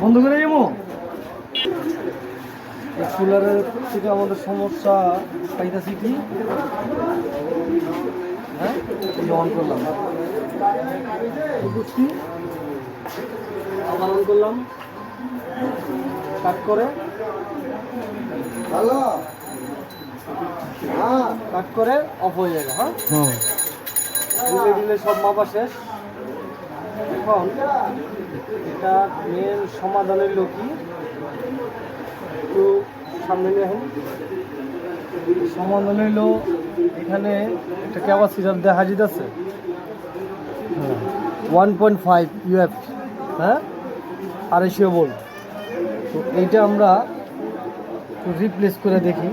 বন্ধ করে যাবো। কুলারের থেকে আমাদের সমস্যা পাইতেছি কি, হ্যাঁ অন করলাম, বুঝছি আবার অন করলাম, কাট করে ভালো, হ্যাঁ কাট করে অফ হয়ে যাবে। হ্যাঁ দিলে দিলে সব মাপা শেষ। এখন এটা মেন সমাধানের লোক কি, একটু সামনে নিয়ে আসুন। সমাধান হইল এখানে একটা ক্যাপাসিটার দেখা যেতেছে 1.5 UF, হ্যাঁ 250 ভোল্ট। তো এইটা আমরা রিপ্লেস করে দেখি,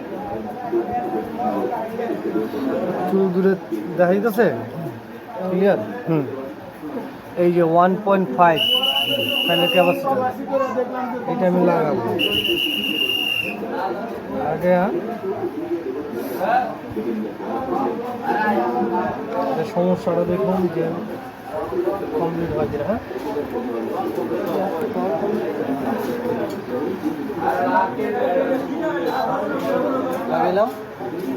একটু দূরে দেখা যেতেছে ক্লিয়ার। এই যে 1.5 ফ্যানের ক্যাপাসিটার, এটা আমি লাগাবো আগে। সমস্যাটা দেখুন যে কমপ্লিট হয় কিনা। হ্যাঁ লাগাইলাম,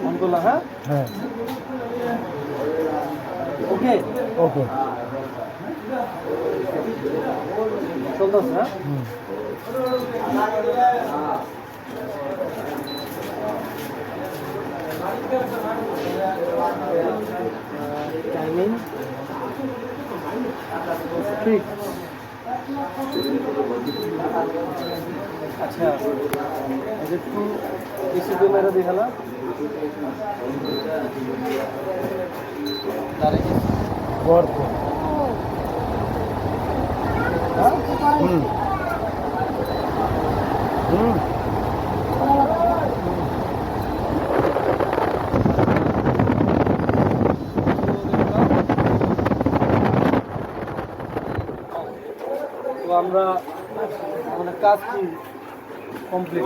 অন করলাম। হ্যাঁ হ্যাঁ ওকে ওকে চলতেছে। হ্যাঁ টাইমিং ঠিক। আচ্ছা একটু এসি ক্যামেরা দেখালা গর্ত। আমরা মানে কাজ কি কমপ্লিট।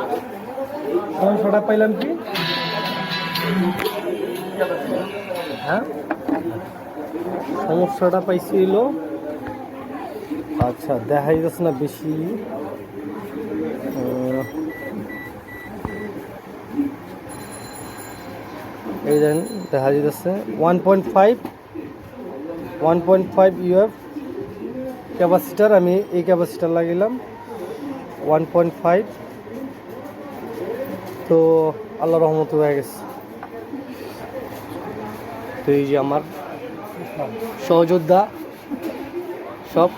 সমস্যাটা পাইলাম কি, হ্যাঁ সমস্যাটা পাইছি এলো। আচ্ছা দেখাই যাচ্ছে না বেশি, এই দেখেন দেখা যাচ্ছে 1.5 UF ক্যাপাসিটার। আমি এই ক্যাপাসিটার লাগিলাম 1.5। তো আল্লাহ রহমত হয়ে গেছে। তো এই যে আমার সহযোদ্ধা সব